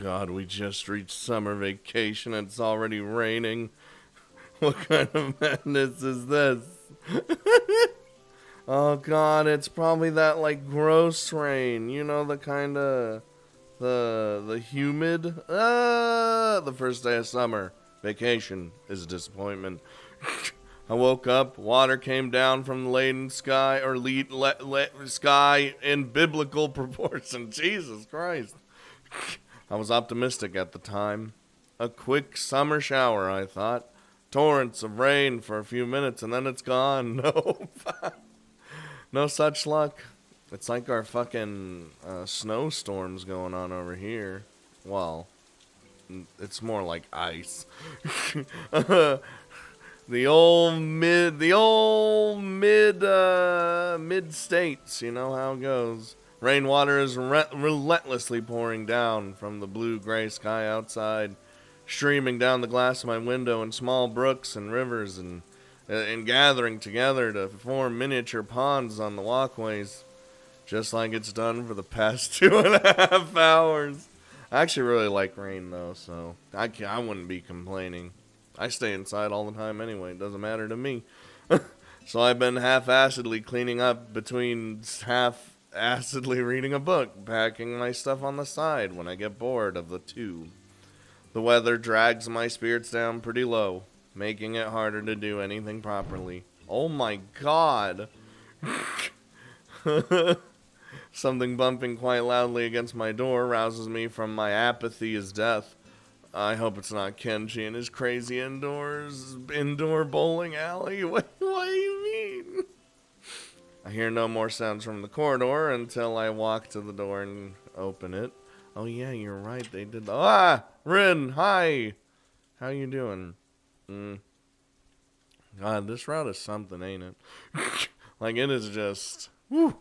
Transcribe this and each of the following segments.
God, we just reached summer vacation and it's already raining. What kind of madness is this? Oh God, it's probably that like gross rain. You know, the kind of the humid. The first day of summer vacation is a disappointment. I woke up, water came down from the laden sky, or sky in biblical proportion. Jesus Christ. I was optimistic at the time. A quick summer shower, I thought. Torrents of rain for a few minutes and then it's gone. No. No such luck. It's like our fucking snowstorms going on over here. Well, it's more like ice. The old mid states, you know how it goes. Rainwater is relentlessly pouring down from the blue-gray sky outside, streaming down the glass of my window in small brooks and rivers and gathering together to form miniature ponds on the walkways, just like it's done for the past 2.5 hours. I actually really like rain, though, so I wouldn't be complaining. I stay inside all the time anyway. It doesn't matter to me. So I've been half-assedly cleaning up between half-assedly reading a book, packing my stuff on the side when I get bored of the two. The weather drags my spirits down pretty low, making it harder to do anything properly. Oh my God. Something bumping quite loudly against my door rouses me from my apathy as death. I hope it's not Kenji and his crazy indoor bowling alley. What do you mean? I hear no more sounds from the corridor until I walk to the door and open it. Oh yeah, you're right, they did. Rin, hi! How you doing? God, this route is something, ain't it? Like, it is just... Woo!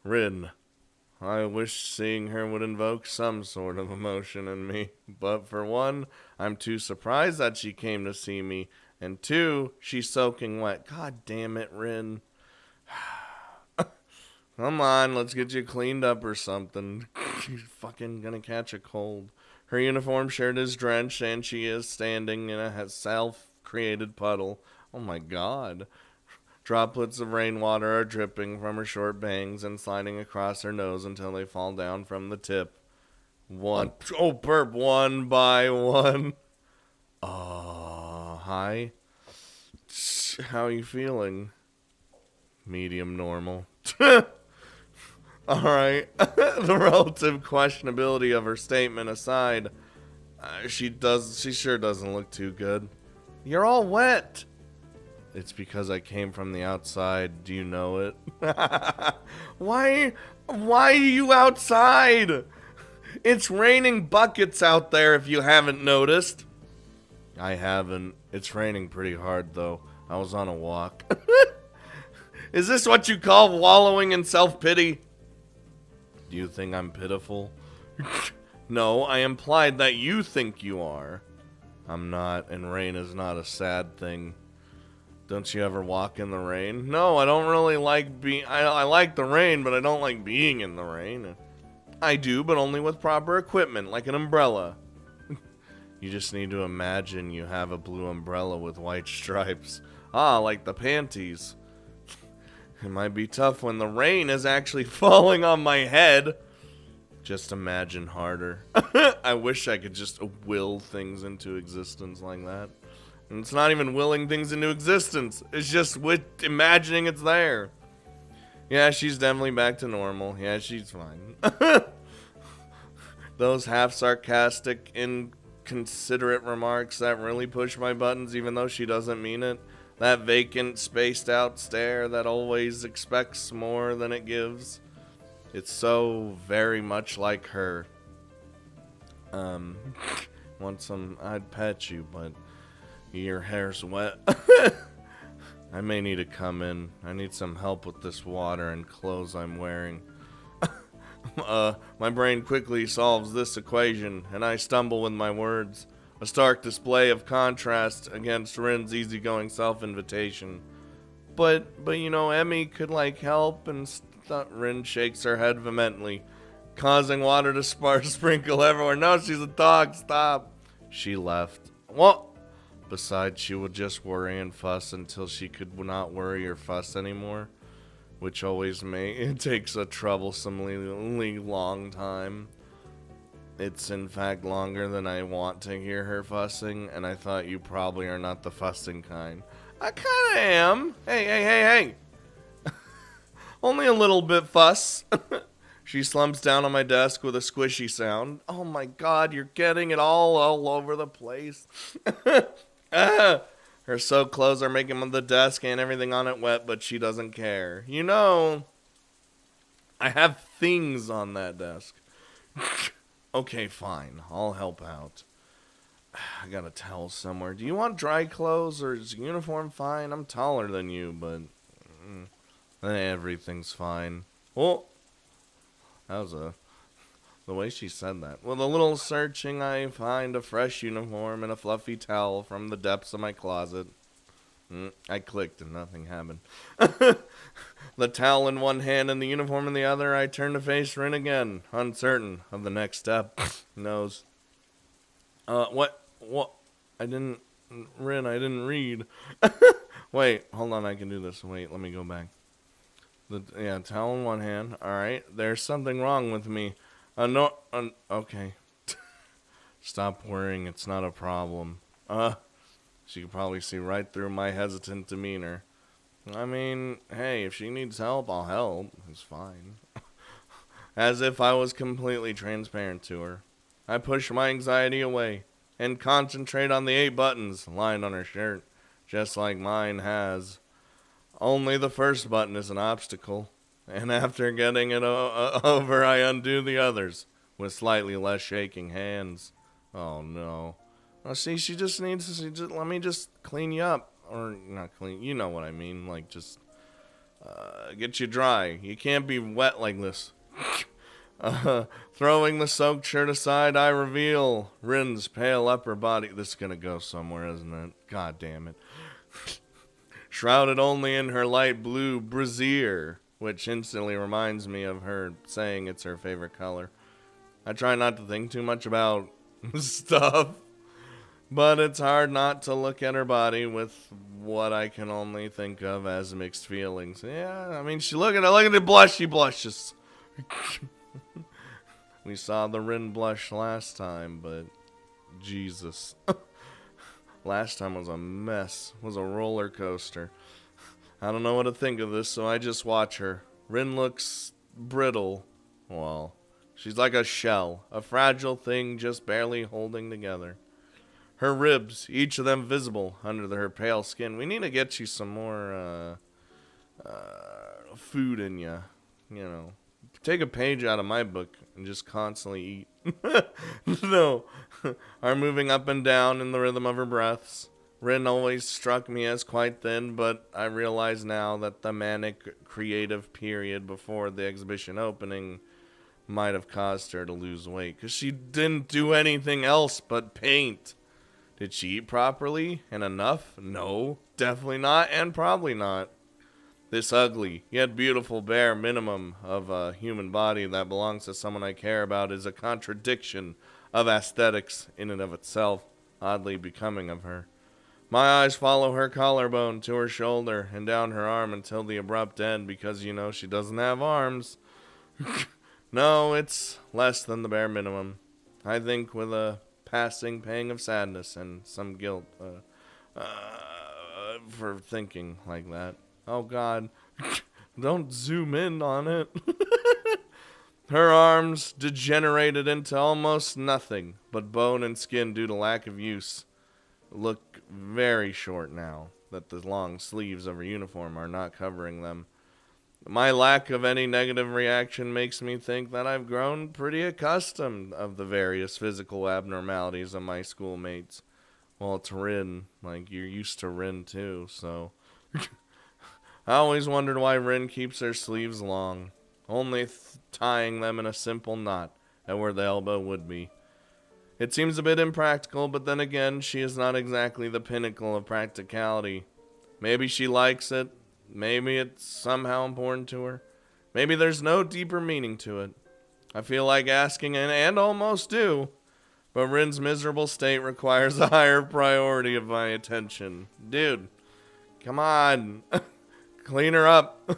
Rin. I wish seeing her would invoke some sort of emotion in me. But for one, I'm too surprised that she came to see me. And two, she's soaking wet. God damn it, Rin. Come on, let's get you cleaned up or something. She's fucking gonna catch a cold. Her uniform shirt is drenched and she is standing in a self-created puddle. Oh my God. Droplets of rainwater are dripping from her short bangs and sliding across her nose until they fall down from the tip. Burp one by one. Hi. How are you feeling? Medium normal. Alright. The relative questionability of her statement aside, she sure doesn't look too good. You're all wet. It's because I came from the outside. Do you know it? Why are you outside? It's raining buckets out there if you haven't noticed. I haven't. It's raining pretty hard though. I was on a walk. Is this what you call wallowing in self-pity? Do you think I'm pitiful? No, I implied that you think you are. I'm not, and rain is not a sad thing. Don't you ever walk in the rain? No, I don't really like being... I like the rain, but I don't like being in the rain. I do, but only with proper equipment, like an umbrella. You just need to imagine you have a blue umbrella with white stripes. Like the panties. It might be tough when the rain is actually falling on my head. Just imagine harder. I wish I could just will things into existence like that. And it's not even willing things into existence. It's just imagining it's there. Yeah, she's definitely back to normal. Yeah, she's fine. Those half-sarcastic, inconsiderate remarks that really push my buttons even though she doesn't mean it. That vacant, spaced-out stare that always expects more than it gives. It's so very much like her. Want some... I'd pet you, but... Your hair's wet. I may need to come in. I need some help with this water and clothes I'm wearing. My brain quickly solves this equation, and I stumble with my words. A stark display of contrast against Rin's easygoing self-invitation. But you know, Emmy could, like, help and Rin shakes her head vehemently. causing water to sprinkle everywhere. No, she's a dog. Stop. She left. What? Besides, she would just worry and fuss until she could not worry or fuss anymore, which always it takes a troublesomely long time. It's in fact longer than I want to hear her fussing, and I thought you probably are not the fussing kind. I kinda am. Hey. Only a little bit fuss. She slumps down on my desk with a squishy sound. Oh my god, you're getting it all over the place. Her soaked clothes are making the desk and everything on it wet, but she doesn't care. You know, I have things on that desk. Okay, fine. I'll help out. I got a towel somewhere. Do you want dry clothes or is uniform fine? I'm taller than you, but everything's fine. Oh, that was the way she said that. With a little searching, I find a fresh uniform and a fluffy towel from the depths of my closet. I clicked and nothing happened. The towel in one hand and the uniform in the other, I turn to face Rin again, uncertain of the next step. Nose. What? I didn't read. Wait, hold on, I can do this. Wait, let me go back. Towel in one hand. Alright, there's something wrong with me. No, okay. Stop worrying, it's not a problem. She can probably see right through my hesitant demeanor. I mean, hey, if she needs help, I'll help. It's fine. As if I was completely transparent to her. I push my anxiety away and concentrate on the 8 buttons lying on her shirt, just like mine has. Only the first button is an obstacle, and after getting it over, I undo the others with slightly less shaking hands. Oh no. Oh, see, she just needs to, let me just clean you up. Or, not clean, you know what I mean, like, just, get you dry. You can't be wet like this. Throwing the soaked shirt aside, I reveal Rin's pale upper body. This is gonna go somewhere, isn't it? God damn it. Shrouded only in her light blue brassiere, which instantly reminds me of her saying it's her favorite color. I try not to think too much about stuff, but it's hard not to look at her body with what I can only think of as mixed feelings. Yeah, I mean, look at the blush, she blushes. We saw the Rin blush last time, but Jesus. Last time was a mess, was a roller coaster. I don't know what to think of this, so I just watch her. Rin looks brittle. Well, she's like a shell, a fragile thing just barely holding together. Her ribs, each of them visible under her pale skin. We need to get you some more food in you, you know. Take a page out of my book and just constantly eat. No. Are moving up and down in the rhythm of her breaths. Rin always struck me as quite thin, but I realize now that the manic creative period before the exhibition opening might have caused her to lose weight, because she didn't do anything else but paint. Did she eat properly and enough? No, definitely not, and probably not. This ugly, yet beautiful bare minimum of a human body that belongs to someone I care about is a contradiction of aesthetics in and of itself, oddly becoming of her. My eyes follow her collarbone to her shoulder and down her arm until the abrupt end, because, you know, she doesn't have arms. No, it's less than the bare minimum. I think with a passing pang of sadness and some guilt for thinking like that. Oh God, don't zoom in on it. Her arms degenerated into almost nothing but bone and skin due to lack of use. Look very short now that the long sleeves of her uniform are not covering them. My lack of any negative reaction makes me think that I've grown pretty accustomed of the various physical abnormalities of my schoolmates. Well, it's Rin, like you're used to Rin too, so... I always wondered why Rin keeps her sleeves long, only tying them in a simple knot at where the elbow would be. It seems a bit impractical, but then again, she is not exactly the pinnacle of practicality. Maybe she likes it, maybe it's somehow important to her, maybe there's no deeper meaning to it. I feel like asking and almost do, but Rin's miserable state requires a higher priority of my attention. Dude, come on. Clean her up.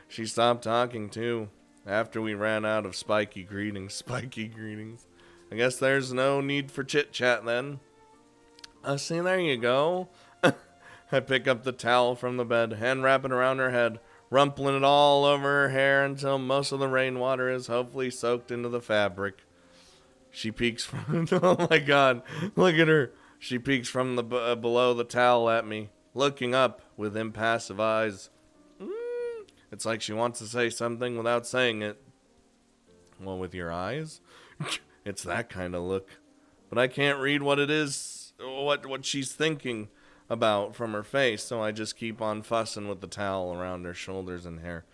She stopped talking too, after we ran out of spiky greetings. Spiky greetings. I guess there's no need for chit-chat then. See, there you go. I pick up the towel from the bed and wrap it around her head, rumpling it all over her hair until most of the rainwater is hopefully soaked into the fabric. She peeks from... Oh my god, look at her. She peeks from the below the towel at me, looking up with impassive eyes. It's like she wants to say something without saying it. Well, with your eyes? It's that kind of look. But I can't read what it is, what she's thinking about from her face, so I just keep on fussing with the towel around her shoulders and hair.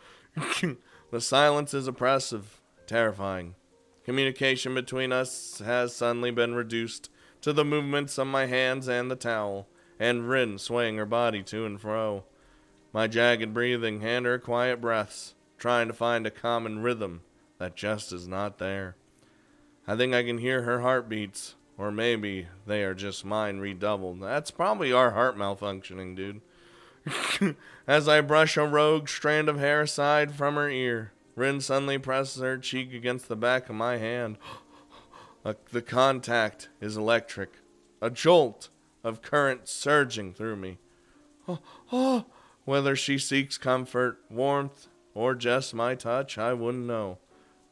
The silence is oppressive, terrifying. Communication between us has suddenly been reduced to the movements of my hands and the towel, and Rin swaying her body to and fro. My jagged breathing and her quiet breaths, trying to find a common rhythm that just is not there. I think I can hear her heartbeats, or maybe they are just mine redoubled. That's probably our heart malfunctioning, dude. As I brush a rogue strand of hair aside from her ear, Rin suddenly presses her cheek against the back of my hand. The contact is electric, a jolt of current surging through me. Whether she seeks comfort, warmth, or just my touch, I wouldn't know.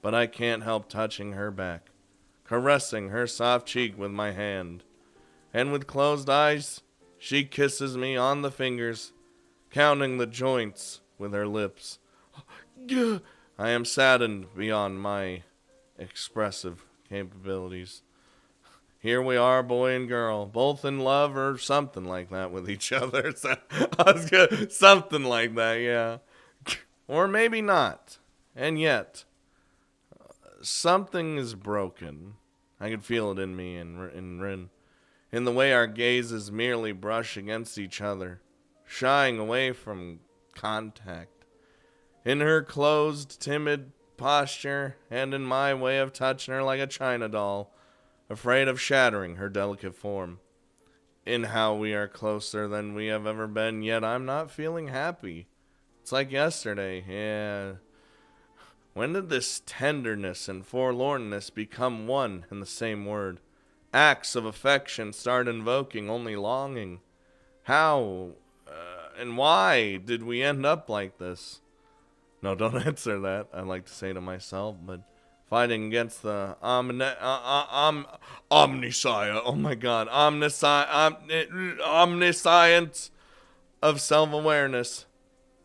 But I can't help touching her back, caressing her soft cheek with my hand. And with closed eyes, she kisses me on the fingers, counting the joints with her lips. I am saddened beyond my expressive capabilities. Here we are, boy and girl, both in love or something like that with each other. Something like that, yeah. Or maybe not. And yet, something is broken. I can feel it in me and Rin. In the way our gazes merely brush against each other, shying away from contact. In her closed, timid posture, and in my way of touching her like a china doll, afraid of shattering her delicate form. In how we are closer than we have ever been, yet I'm not feeling happy. It's like yesterday, yeah. When did this tenderness and forlornness become one and the same word? Acts of affection start invoking only longing. How and why did we end up like this? No, don't answer that, I like to say to myself, but fighting against the omniscient, oh my god, omniscience of self-awareness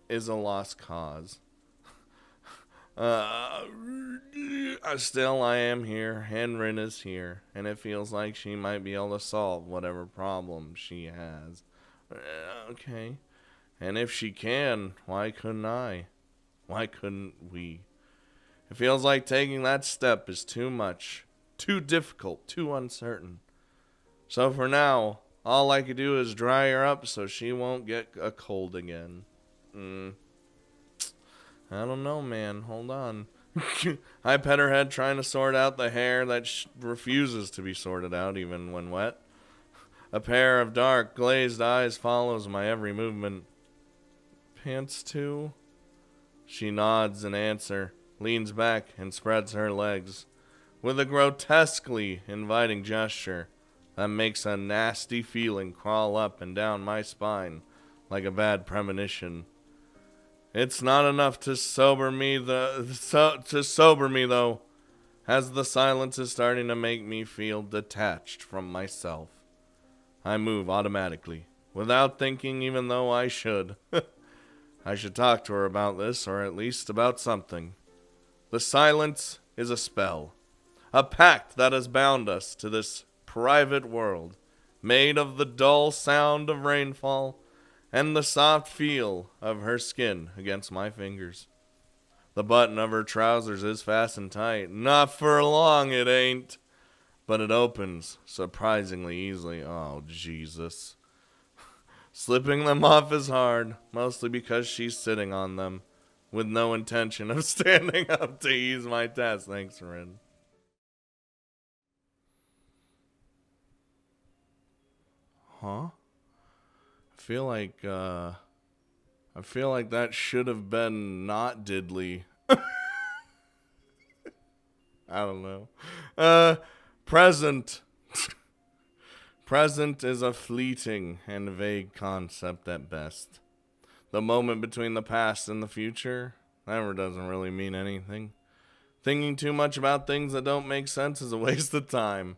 is a lost cause. Still I am here, and Rin is here, and it feels like she might be able to solve whatever problem she has. Okay. And if she can, why couldn't I? Why couldn't we? It feels like taking that step is too much, too difficult, too uncertain. So for now, all I could do is dry her up so she won't get a cold again. I don't know, man. Hold on. I pet her head, trying to sort out the hair that refuses to be sorted out even when wet. A pair of dark, glazed eyes follows my every movement. Pants too? She nods in answer, leans back, and spreads her legs, with a grotesquely inviting gesture that makes a nasty feeling crawl up and down my spine like a bad premonition. It's not enough to sober me, though, as the silence is starting to make me feel detached from myself. I move automatically, without thinking, even though I should. I should talk to her about this, or at least about something. The silence is a spell, a pact that has bound us to this private world, made of the dull sound of rainfall and the soft feel of her skin against my fingers. The button of her trousers is fastened tight. Not for long, it ain't. But it opens surprisingly easily. Oh, Jesus. Slipping them off is hard, mostly because she's sitting on them. with no intention of standing up to ease my test. Thanks, Rin. Huh? I feel like that should have been not diddly. I don't know. Present. Present is a fleeting and vague concept at best. The moment between the past and the future never doesn't really mean anything. Thinking too much about things that don't make sense is a waste of time.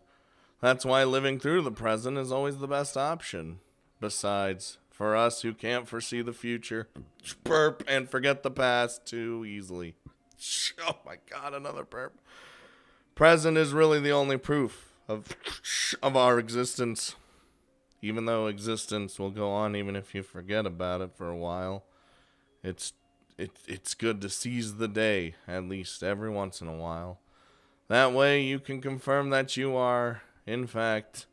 That's why living through the present is always the best option. Besides, for us who can't foresee the future, burp, and forget the past too easily. Oh my god, another burp. Present is really the only proof of our existence. Even though existence will go on even if you forget about it for a while, it's good to seize the day, at least every once in a while. That way you can confirm that you are, in fact,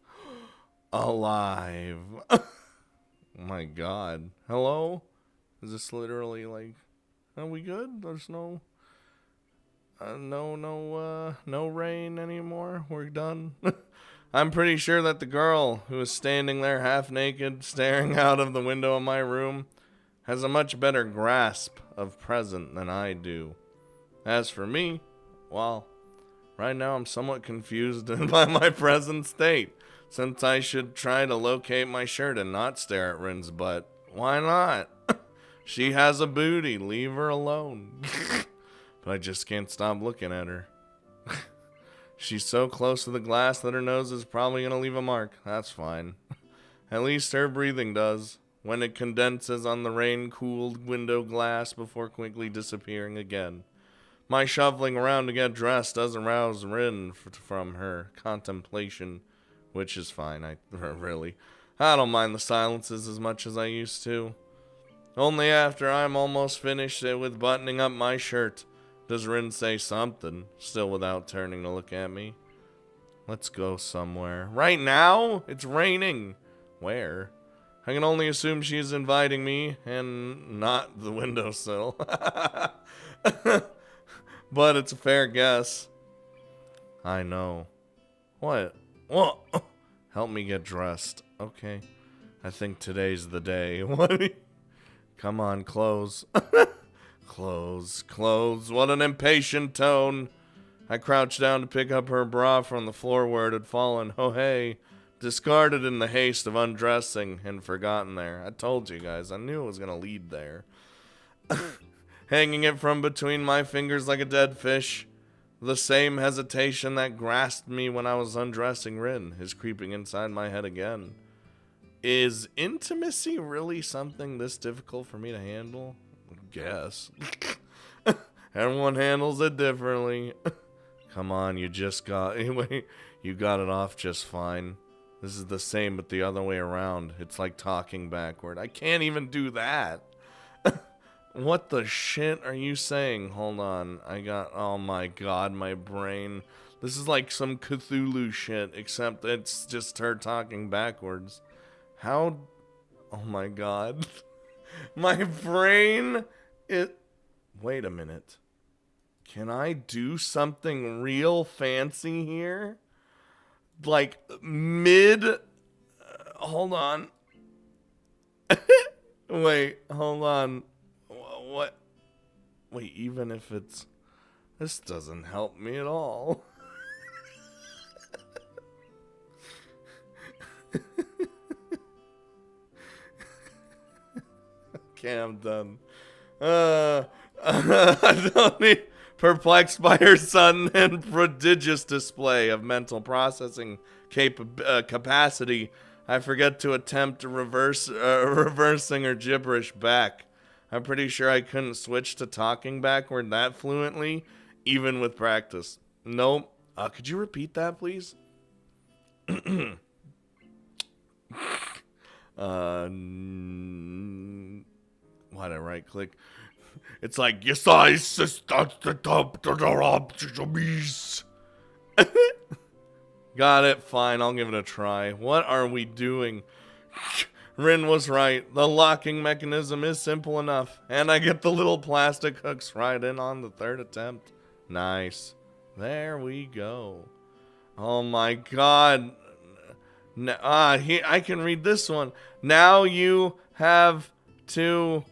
alive. Oh my god. Hello? Is this literally like, are we good? There's no rain anymore? We're done? I'm pretty sure that the girl who is standing there half naked, staring out of the window of my room, has a much better grasp of present than I do. As for me, well, right now I'm somewhat confused by my present state, since I should try to locate my shirt and not stare at Rin's butt. Why not? She has a booty, leave her alone. But I just can't stop looking at her. She's so close to the glass that her nose is probably going to leave a mark. That's fine. At least her breathing does, when it condenses on the rain-cooled window glass before quickly disappearing again. My shuffling around to get dressed does arouse Rin from her contemplation, which is fine, I don't mind the silences as much as I used to. Only after I'm almost finished with buttoning up my shirt does Rin say something, still without turning to look at me. Let's go somewhere. Right now? It's raining. Where? I can only assume she's inviting me, and not the windowsill. But it's a fair guess. I know. What? What? Help me get dressed. Okay. I think today's the day. What? Come on, clothes. Clothes. What an impatient tone. I crouched down to pick up her bra from the floor where it had fallen. Oh, hey. Discarded in the haste of undressing and forgotten there. I told you guys, I knew it was going to lead there. Hanging it from between my fingers like a dead fish. The same hesitation that grasped me when I was undressing Rin is creeping inside my head again. Is intimacy really something this difficult for me to handle? I guess. Everyone handles it differently. Come on, you got it off just fine. This is the same but the other way around. It's like talking backward. I can't even do that. What the shit are you saying? Hold on. Oh my god, my brain. This is like some Cthulhu shit, except it's just her talking backwards. How? Oh my god. My brain, wait a minute. Can I do something real fancy here? Like hold on. Wait, hold on. What? Wait, even if this doesn't help me at all. Okay, I'm done. I don't need, perplexed by her sudden and prodigious display of mental processing capacity, I forget to attempt reversing her gibberish back. I'm pretty sure I couldn't switch to talking backward that fluently, even with practice. Nope. Could you repeat that, please? Why'd I right click? It's like, yes, I got it. Fine, I'll give it a try. What are we doing? Rin was right. The locking mechanism is simple enough. And I get the little plastic hooks right in on the third attempt. Nice. There we go. Oh my god. I can read this one. Now you have to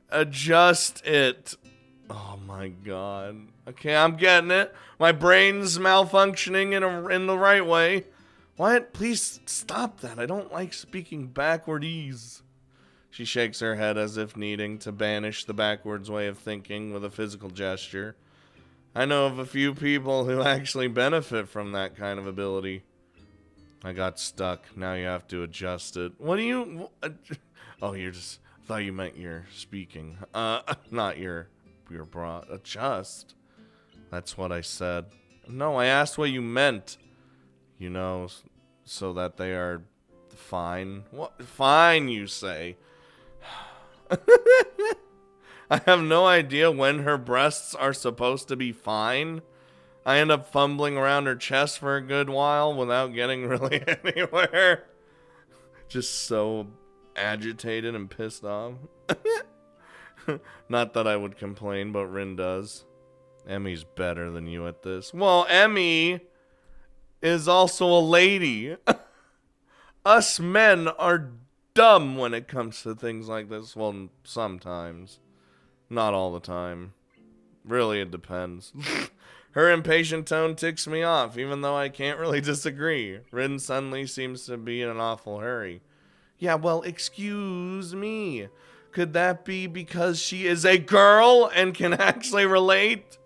adjust it. Oh my god. Okay, I'm getting it. My brain's malfunctioning in the right way. What? Please stop that. I don't like speaking backwardese. She shakes her head as if needing to banish the backwards way of thinking with a physical gesture. I know of a few people who actually benefit from that kind of ability. I got stuck. Now you have to adjust it. What do you... Oh, you're just... I thought you meant you're speaking. Not your bra. Adjust. That's what I said. No, I asked what you meant. You know, so that they are fine. What? Fine, you say. I have no idea when her breasts are supposed to be fine. I end up fumbling around her chest for a good while without getting really anywhere. Just so agitated and pissed off. Not that I would complain, but Rin does. Emmy's better than you at this. Well, Emmy is also a lady. Us men are dumb when it comes to things like this. Well, sometimes. Not all the time. Really, it depends. Her impatient tone ticks me off, even though I can't really disagree. Rin suddenly seems to be in an awful hurry. Yeah, well, excuse me. Could that be because she is a girl and can actually relate?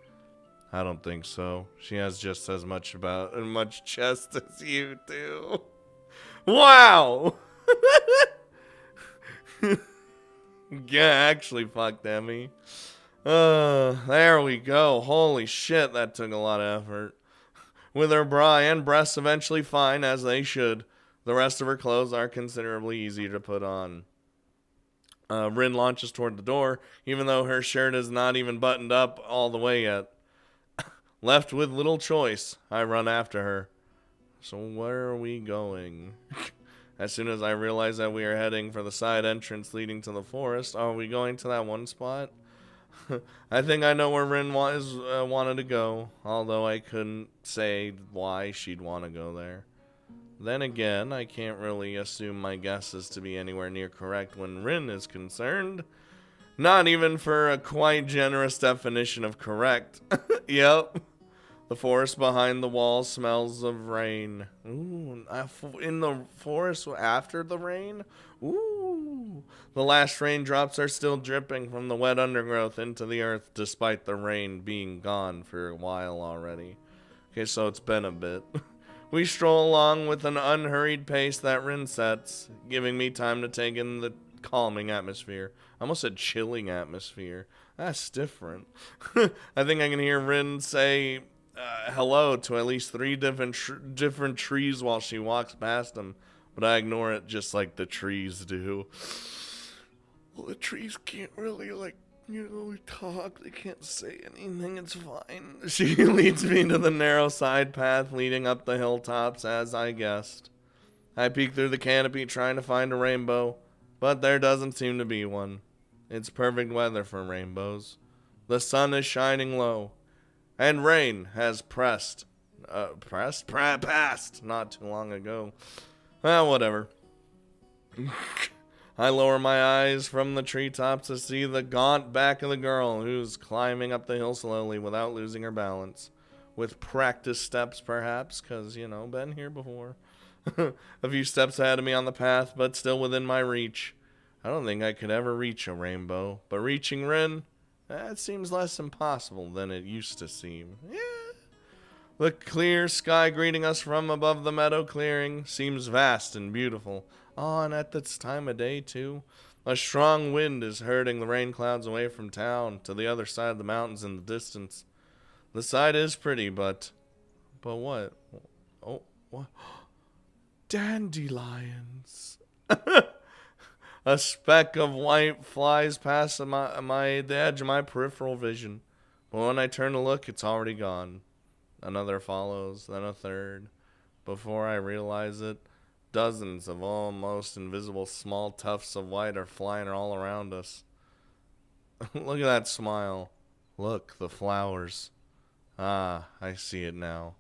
I don't think so. She has just as much chest as you do. Wow! Yeah, actually, fuck Emmy. There we go. Holy shit, that took a lot of effort. With her bra and breasts eventually fine, as they should, the rest of her clothes are considerably easier to put on. Rin launches toward the door, even though her shirt is not even buttoned up all the way yet. Left with little choice, I run after her. So where are we going? As soon as I realize that we are heading for the side entrance leading to the forest, are we going to that one spot? I think I know where Rin wanted to go, although I couldn't say why she'd want to go there. Then again, I can't really assume my guesses to be anywhere near correct when Rin is concerned. Not even for a quite generous definition of correct. Yep. The forest behind the wall smells of rain. Ooh, in the forest after the rain? Ooh. The last raindrops are still dripping from the wet undergrowth into the earth, despite the rain being gone for a while already. Okay, so it's been a bit. We stroll along with an unhurried pace that Rin sets, giving me time to take in the calming atmosphere. I almost said chilling atmosphere. That's different. I think I can hear Rin say hello to at least 3 different trees while she walks past them, but I ignore it just like the trees do. Well, the trees can't really, talk. They can't say anything. It's fine. She leads me to the narrow side path leading up the hilltops, as I guessed. I peek through the canopy trying to find a rainbow, but there doesn't seem to be one. It's perfect weather for rainbows. The sun is shining low, and rain has passed not too long ago. Well, whatever. I lower my eyes from the treetops to see the gaunt back of the girl who's climbing up the hill slowly without losing her balance. With practice steps, perhaps, because, been here before. A few steps ahead of me on the path, but still within my reach. I don't think I could ever reach a rainbow, but reaching Rin, that seems less impossible than it used to seem. Yeah. The clear sky greeting us from above the meadow clearing seems vast and beautiful. Oh, and at this time of day, too. A strong wind is herding the rain clouds away from town to the other side of the mountains in the distance. The sight is pretty, but what? Oh, what? Dandelions. A speck of white flies past the edge of my peripheral vision. But when I turn to look, it's already gone. Another follows, then a third. Before I realize it, Dozens of almost invisible small tufts of white are flying all around us. Look at that smile. Look, the flowers. Ah, I see it now.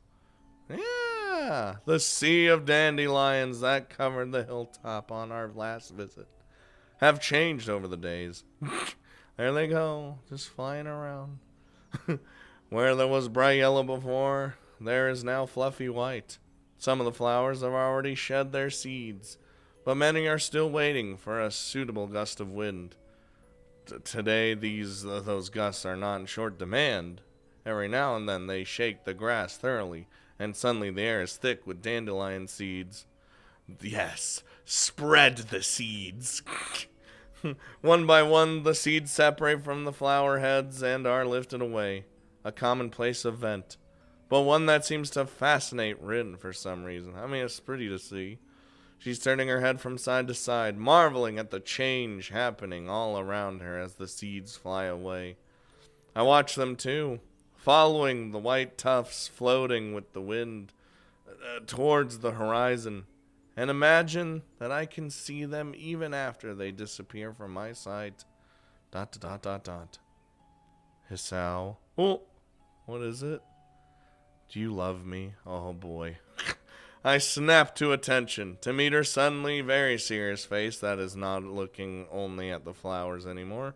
Yeah, the sea of dandelions that covered the hilltop on our last visit have changed over the days. There they go, just flying around. Where there was bright yellow before, there is now fluffy white. Some of the flowers have already shed their seeds, but many are still waiting for a suitable gust of wind. Today, those gusts are not in short demand. Every now and then they shake the grass thoroughly, and suddenly the air is thick with dandelion seeds. Yes, spread the seeds. One by one, the seeds separate from the flower heads and are lifted away. A commonplace event, but one that seems to fascinate Rin for some reason. I mean, it's pretty to see. She's turning her head from side to side, marveling at the change happening all around her as the seeds fly away. I watch them too, following the white tufts floating with the wind towards the horizon, and imagine that I can see them even after they disappear from my sight. ... Hisao. Oh, what is it? Do you love me? Oh boy. I snap to attention to meet her suddenly very serious face that is not looking only at the flowers anymore.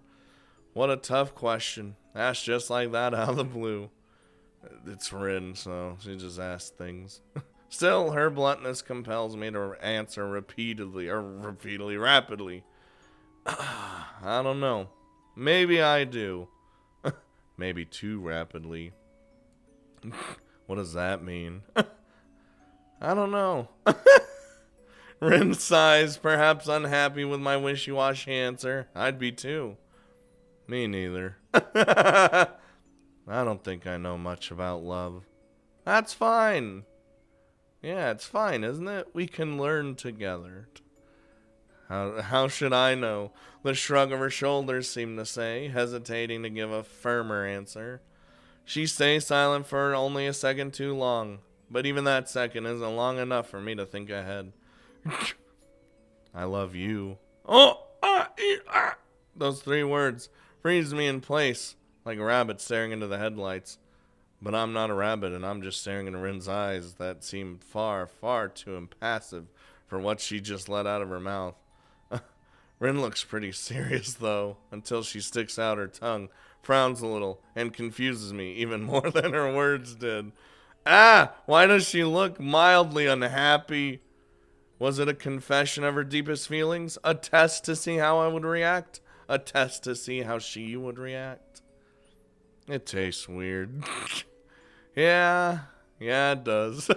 What a tough question. Asked just like that out of the blue. It's Rin, so she just asked things. Still, her bluntness compels me to answer rapidly. I don't know. Maybe I do. Maybe too rapidly. What does that mean? I don't know. Rin sighs, perhaps unhappy with my wishy-washy answer. I'd be too. Me neither. I don't think I know much about love. That's fine. Yeah, it's fine, isn't it? We can learn together. How should I know? The shrug of her shoulders seemed to say, hesitating to give a firmer answer. She stays silent for only a second too long, but even that second isn't long enough for me to think ahead. I love you. Oh, those 3 words freeze me in place, like a rabbit staring into the headlights. But I'm not a rabbit, and I'm just staring into Rin's eyes that seem far, far too impassive for what she just let out of her mouth. Rin looks pretty serious, though, until she sticks out her tongue, frowns a little, and confuses me even more than her words did. Why does she look mildly unhappy? Was it a confession of her deepest feelings? A test to see how I would react? A test to see how she would react? It tastes weird. Yeah, it does.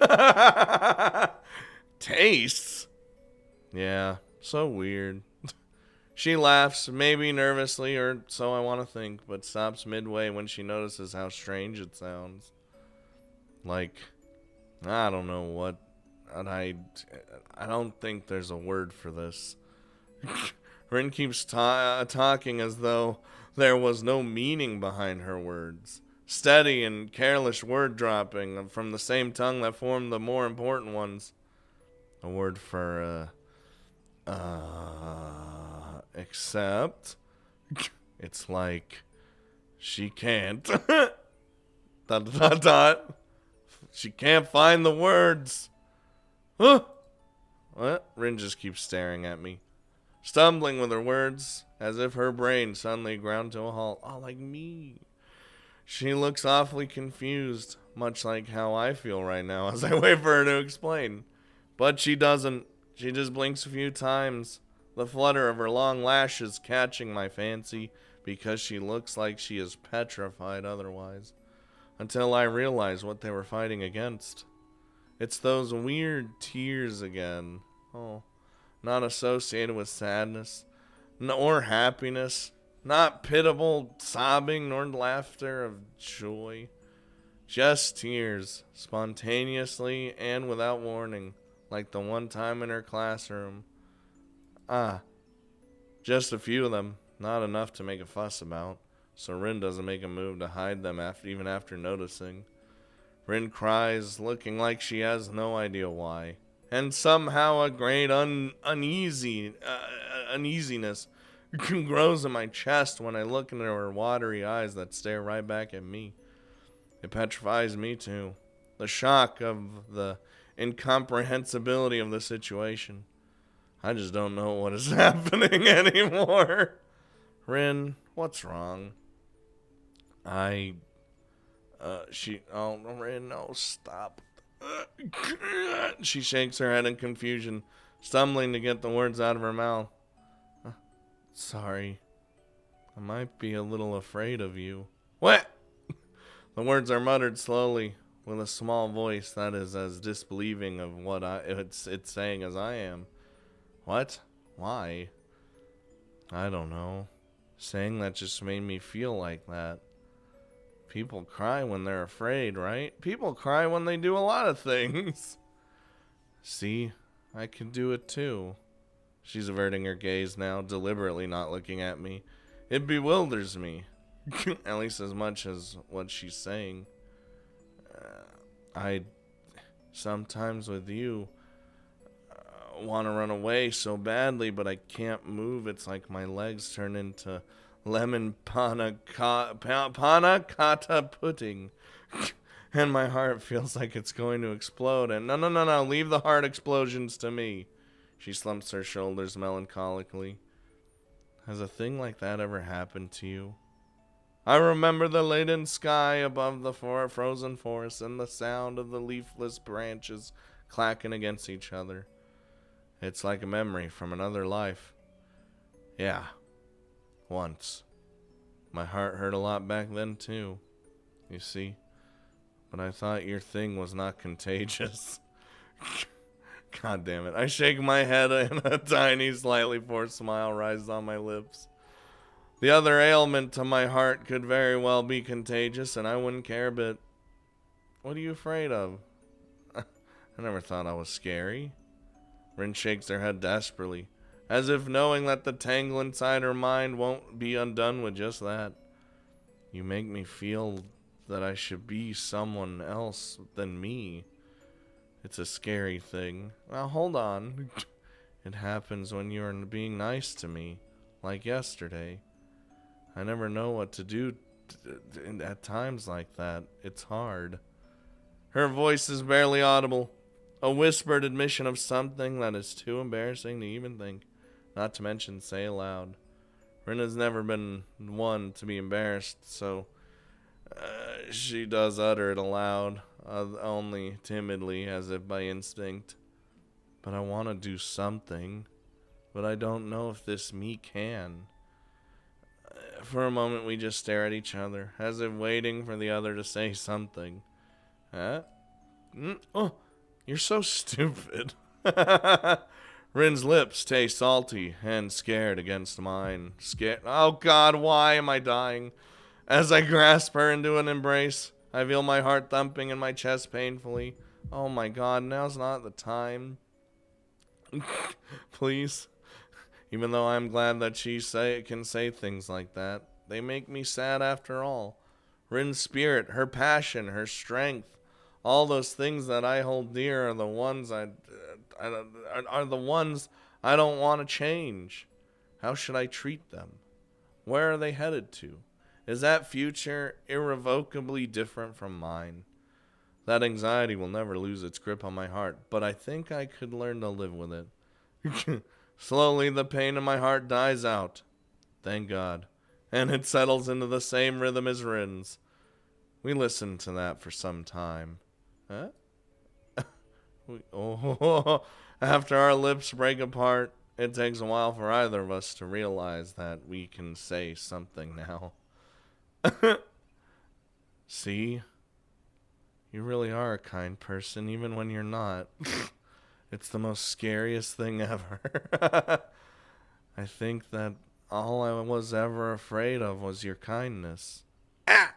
Tastes? Yeah, so weird. She laughs, maybe nervously, or so I want to think, but stops midway when she notices how strange it sounds. Like, I don't know what, and I don't think there's a word for this. Rin keeps talking as though there was no meaning behind her words. Steady and careless word dropping from the same tongue that formed the more important ones. A word for, except it's like she can't she can't find the words. Huh? What? Rin just keeps staring at me, stumbling with her words as if her brain suddenly ground to a halt. Oh, like me. She looks awfully confused, much like how I feel right now as I wait for her to explain. But she doesn't. She just blinks a few times, the flutter of her long lashes catching my fancy because she looks like she is petrified otherwise, until I realize what they were fighting against. It's those weird tears again. Oh, not associated with sadness, nor happiness, not pitiable sobbing nor laughter of joy. Just tears, spontaneously and without warning, like the one time in her classroom. Just a few of them, not enough to make a fuss about, so Rin doesn't make a move to hide them even after noticing. Rin cries, looking like she has no idea why, and somehow a great uneasiness grows in my chest when I look into her watery eyes that stare right back at me. It petrifies me too. The shock of the incomprehensibility of the situation. I just don't know what is happening anymore. Rin, what's wrong? Rin, no, stop. She shakes her head in confusion, stumbling to get the words out of her mouth. Sorry. I might be a little afraid of you. What? The words are muttered slowly, with a small voice that is as disbelieving of what it's saying as I am. What? Why? I don't know. Saying that just made me feel like that. People cry when they're afraid, right? People cry when they do a lot of things. See, I can do it too. She's averting her gaze now, deliberately not looking at me. It bewilders me, at least as much as what she's saying. I sometimes with you want to run away so badly, but I can't move. It's like my legs turn into lemon panna cotta pudding. And my heart feels like it's going to explode. And no, leave the heart explosions to me. She slumps her shoulders melancholically. Has a thing like that ever happened to you? I remember the leaden sky above the frozen forest and the sound of the leafless branches clacking against each other. It's like a memory from another life. Yeah, once. My heart hurt a lot back then too, you see. But I thought your thing was not contagious. God damn it. I shake my head and a tiny, slightly forced smile rises on my lips. The other ailment to my heart could very well be contagious, and I wouldn't care a bit. What are you afraid of? I never thought I was scary. Rin shakes her head desperately, as if knowing that the tangle inside her mind won't be undone with just that. You make me feel that I should be someone else than me. It's a scary thing. Now hold on. It happens when you're being nice to me, like yesterday. I never know what to do at times like that. It's hard. Her voice is barely audible, a whispered admission of something that is too embarrassing to even think, not to mention say aloud. Rin has never been one to be embarrassed, so she does utter it aloud, only timidly, as if by instinct. But I want to do something, but I don't know if this me can. For a moment we just stare at each other, as if waiting for the other to say something. Huh? Oh, you're so stupid. Rin's lips taste salty and scared against mine. Scared. Oh God, why am I dying? As I grasp her into an embrace, I feel my heart thumping in my chest painfully. Oh my God, now's not the time. Please. Even though I'm glad that she can say things like that, they make me sad after all. Rin's spirit, her passion, her strength, all those things that I hold dear are the ones I don't want to change. How should I treat them? Where are they headed to? Is that future irrevocably different from mine? That anxiety will never lose its grip on my heart, but I think I could learn to live with it. Slowly, the pain in my heart dies out. Thank God. And it settles into the same rhythm as Rin's. We listen to that for some time. Huh? After our lips break apart, it takes a while for either of us to realize that we can say something now. See? You really are a kind person, even when you're not. It's the most scariest thing ever. I think that all I was ever afraid of was your kindness. Ah!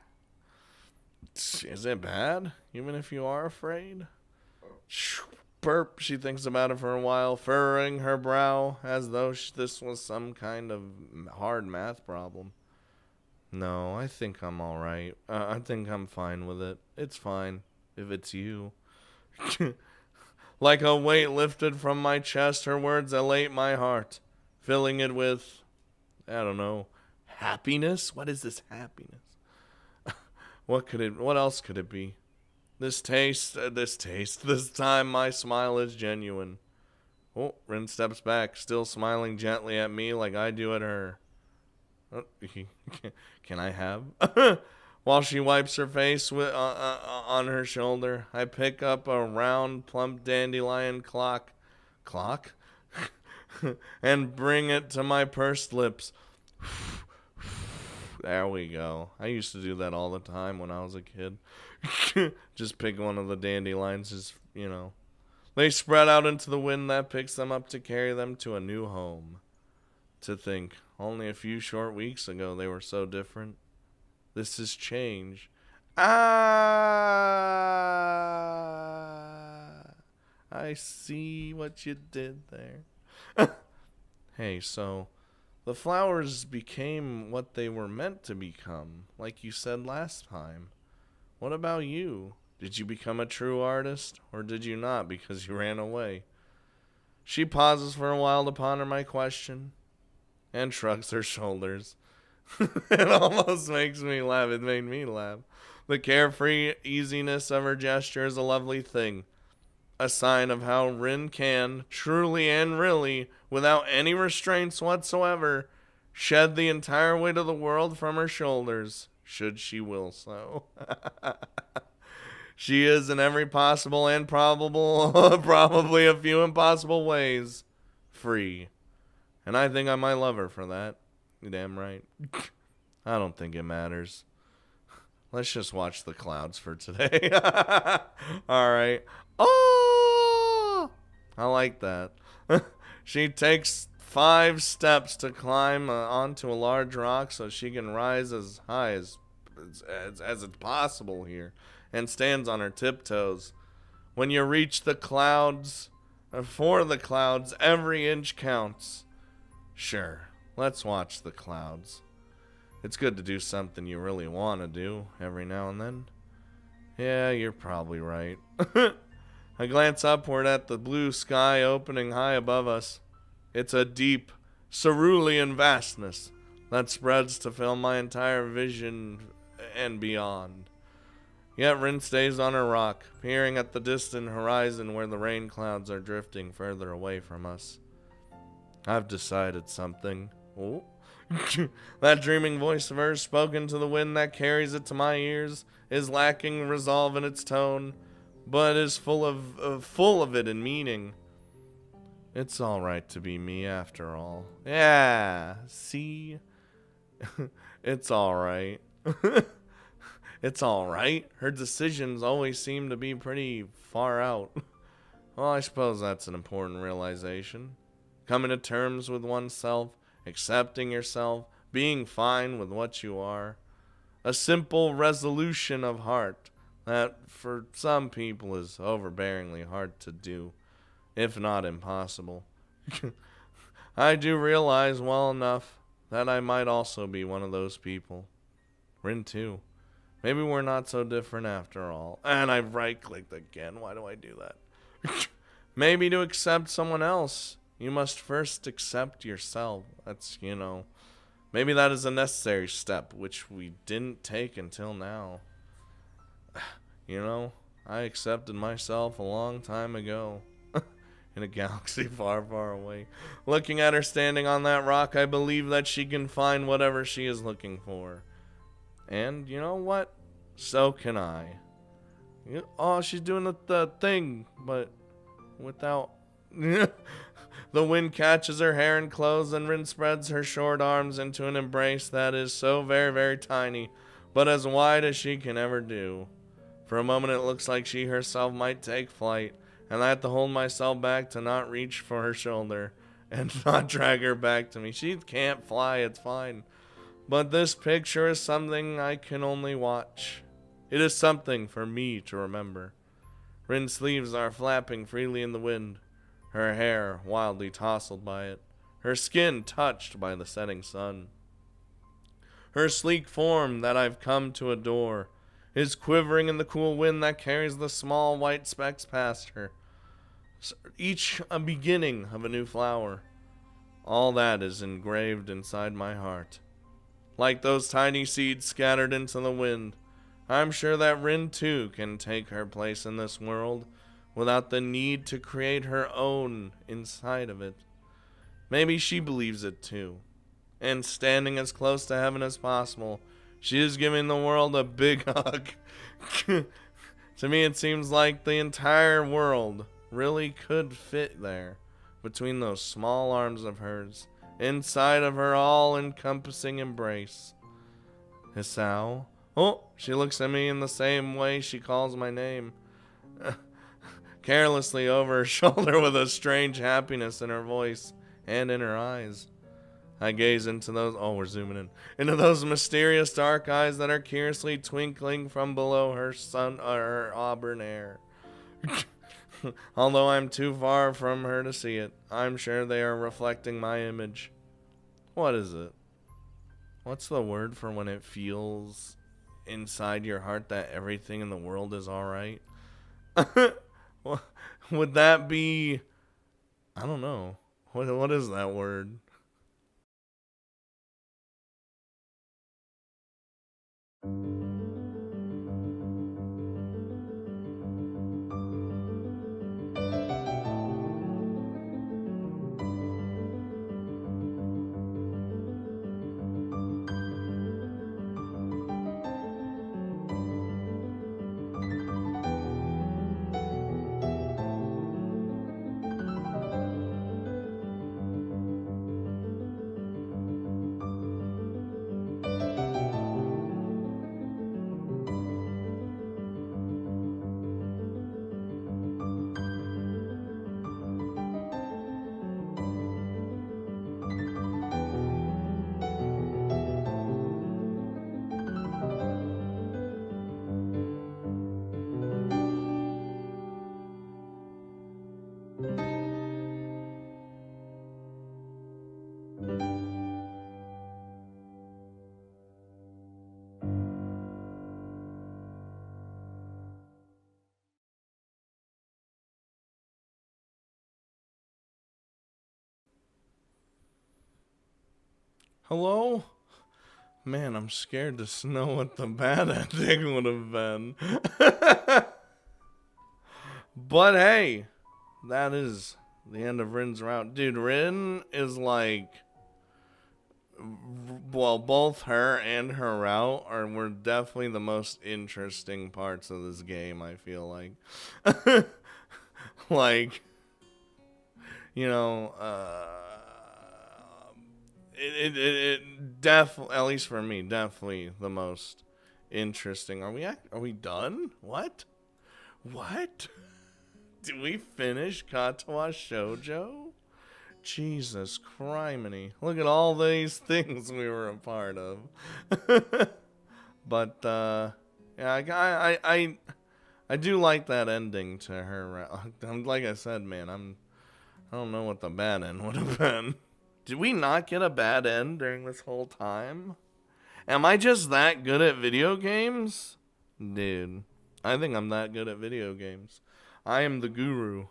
Is it bad, even if you are afraid? Burp, she thinks about it for a while, furrowing her brow as though this was some kind of hard math problem. No, I think I'm alright. I think I'm fine with it. It's fine, if it's you. Like a weight lifted from my chest, her words elate my heart, filling it with, I don't know, happiness? What is this happiness? What else could it be? This time my smile is genuine. Oh, Rin steps back, still smiling gently at me like I do at her. Oh, can I have? While she wipes her face on her shoulder, I pick up a round, plump dandelion clock, and bring it to my pursed lips. There we go. I used to do that all the time when I was a kid. Just pick one of the dandelions, They spread out into the wind that picks them up to carry them to a new home. To think, only a few short weeks ago they were so different. This is change. I see what you did there. Hey, so the flowers became what they were meant to become, like you said last time. What about you? Did you become a true artist, or did you not because you ran away? She pauses for a while to ponder my question, and shrugs her shoulders. It almost makes me laugh. It made me laugh. The carefree easiness of her gesture is a lovely thing. A sign of how Rin can, truly and really, without any restraints whatsoever, shed the entire weight of the world from her shoulders, should she will so. She is in every possible and probably a few impossible ways, free. And I think I might love her for that. You're damn right. I don't think it matters. Let's just watch the clouds for today. Alright. Oh! I like that. She takes 5 steps to climb onto a large rock so she can rise as high as it's possible here, and stands on her tiptoes. When you reach the clouds, for the clouds, every inch counts. Sure, let's watch the clouds. It's good to do something you really want to do every now and then. Yeah, you're probably right. I glance upward at the blue sky opening high above us. It's a deep, cerulean vastness that spreads to fill my entire vision and beyond. Yet Rin stays on her rock, peering at the distant horizon where the rain clouds are drifting further away from us. I've decided something. Oh. That dreaming voice of hers, spoken to the wind that carries it to my ears, is lacking resolve in its tone, but is full of it in meaning. It's all right to be me after all. Yeah, see? It's all right. It's all right. Her decisions always seem to be pretty far out. Well, I suppose that's an important realization. Coming to terms with oneself, accepting yourself, being fine with what you are. A simple resolution of heart that for some people is overbearingly hard to do, if not impossible. I do realize well enough that I might also be one of those people. Rin too. Maybe we're not so different after all. And I right-clicked again. Why do I do that? Maybe to accept someone else, you must first accept yourself. That's, maybe that is a necessary step, which we didn't take until now. I accepted myself a long time ago. In a galaxy far, far away. Looking at her standing on that rock, I believe that she can find whatever she is looking for. And you know what? So can I. Oh, she's doing the thing, but without... The wind catches her hair and clothes, and Rin spreads her short arms into an embrace that is so very, very tiny, but as wide as she can ever do. For a moment it looks like she herself might take flight, and I have to hold myself back to not reach for her shoulder and not drag her back to me. She can't fly, it's fine. But this picture is something I can only watch. It is something for me to remember. Rin's sleeves are flapping freely in the wind, her hair wildly tousled by it, her skin touched by the setting sun. Her sleek form that I've come to adore is quivering in the cool wind that carries the small white specks past her. each a beginning of a new flower. All that is engraved inside my heart. Like those tiny seeds scattered into the wind, I'm sure that Rin too can take her place in this world without the need to create her own inside of it. Maybe she believes it too. And standing as close to heaven as possible, she is giving the world a big hug. To me, it seems like the entire world really could fit there, between those small arms of hers, inside of her all-encompassing embrace. Hisao? Oh, she looks at me in the same way she calls my name. Carelessly over her shoulder with a strange happiness in her voice and in her eyes. I gaze into those, oh, we're zooming in, into those mysterious dark eyes that are curiously twinkling from below her her auburn hair. Although I'm too far from her to see it, I'm sure they are reflecting my image. What is it? What's the word for when it feels inside your heart that everything in the world is alright? Would that be, I don't know. What is that word? Hello? Man, I'm scared to know what the bad ending would have been. But hey, that is the end of Rin's route. Dude, Rin is like, well, both her and her route were definitely the most interesting parts of this game, I feel like. Like, you know, it definitely, at least for me, definitely the most interesting. Are we done? What? Did we finish Katawa Shoujo? Jesus criminy. Look at all these things we were a part of. But, yeah, I do like that ending to her. Like I said, man, I don't know what the bad end would have been. Did we not get a bad end during this whole time? Am I just that good at video games? Dude, I think I'm that good at video games. I am the guru.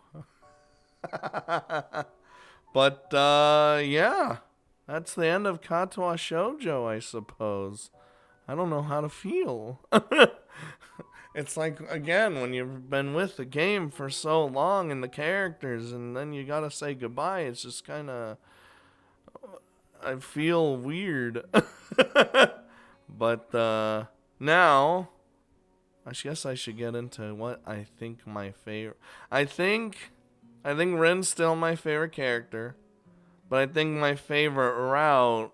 But, yeah. That's the end of Katawa Shoujo, I suppose. I don't know how to feel. It's like, again, when you've been with the game for so long and the characters, and then you gotta say goodbye, it's just kind of, I feel weird. But, now, I guess I should get into what I think my favorite, I think Ren's still my favorite character, but I think my favorite route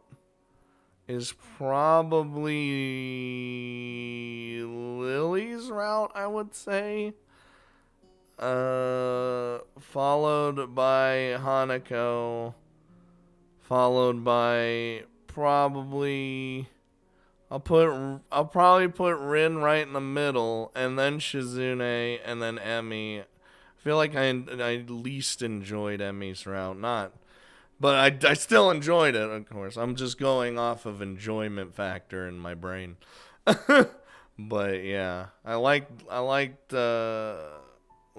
is probably Lily's route, I would say. Followed by Hanako. Followed by probably, I'll probably put Rin right in the middle, and then Shizune, and then Emi. I feel like I least enjoyed Emi's route, but I still enjoyed it, of course. I'm just going off of enjoyment factor in my brain. But yeah, I liked like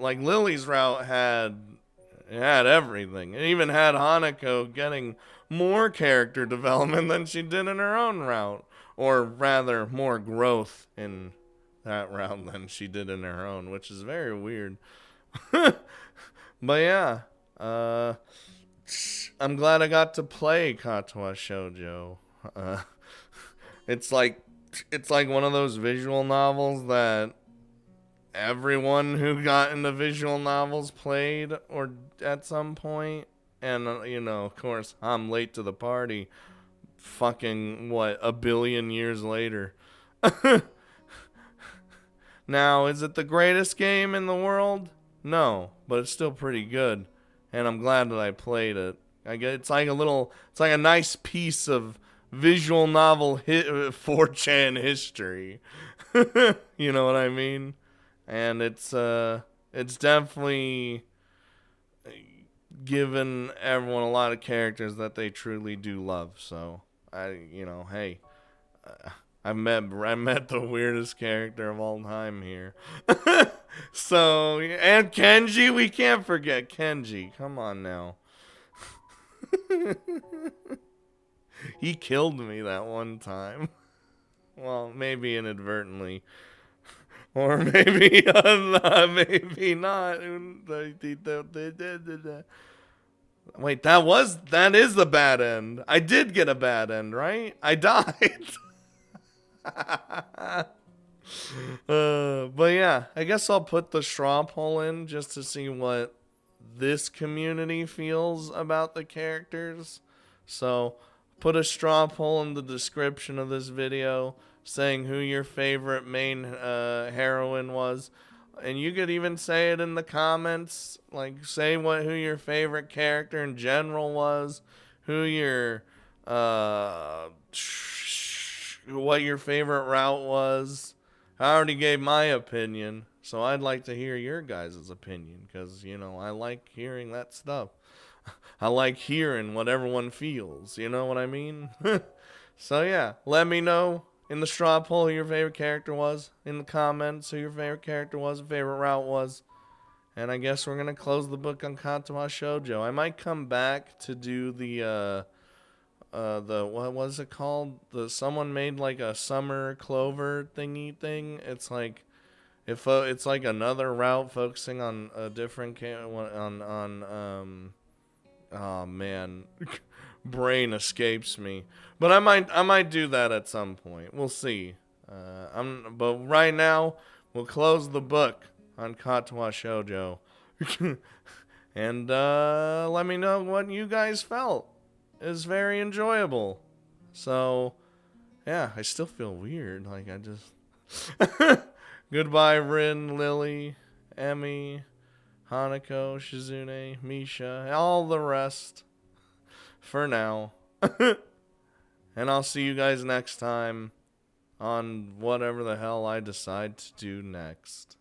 Lily's route had It had everything. It even had Hanako getting more character development than she did in her own route. Or rather, more growth in that route than she did in her own, which is very weird. But yeah, I'm glad I got to play Katawa Shoujo. Uh, it's like one of those visual novels that everyone who got into visual novels played or at some point. And you know, of course, I'm late to the party. Fucking what, a billion years later. Now, is it the greatest game in the world? No, but it's still pretty good, and I'm glad that I played it. I get it's like a nice piece of visual novel 4chan history. You know what I mean? And it's definitely given everyone a lot of characters that they truly do love. So hey, I met the weirdest character of all time here. So, and Kenji, we can't forget Kenji. Come on now. He killed me that one time. Well, maybe inadvertently. Or maybe maybe not. Wait, that is the bad end. I did get a bad end, right? I died. But yeah, I guess I'll put the straw poll in just to see what this community feels about the characters. So, put a straw poll in the description of this video saying who your favorite main heroine was. And you could even say it in the comments. Like, say who your favorite character in general was. Who your, what your favorite route was. I already gave my opinion. So I'd like to hear your guys' opinion. Because, I like hearing that stuff. I like hearing what everyone feels. You know what I mean? So yeah, let me know in the straw poll who your favorite character was. In the comments who your favorite character was, favorite route was. And I guess we're going to close the book on Katawa Shoujo. I might come back to do the what was it called? Someone made like a summer clover thingy thing. It's like, it's like another route focusing on a different oh man. Brain escapes me. But I might do that at some point. We'll see. But right now we'll close the book on Katawa Shoujo. And let me know what you guys felt. It's very enjoyable. So yeah, I still feel weird. Like I just goodbye Rin, Lily, Emmy, Hanako, Shizune, Misha, all the rest. For now. And I'll see you guys next time on whatever the hell I decide to do next.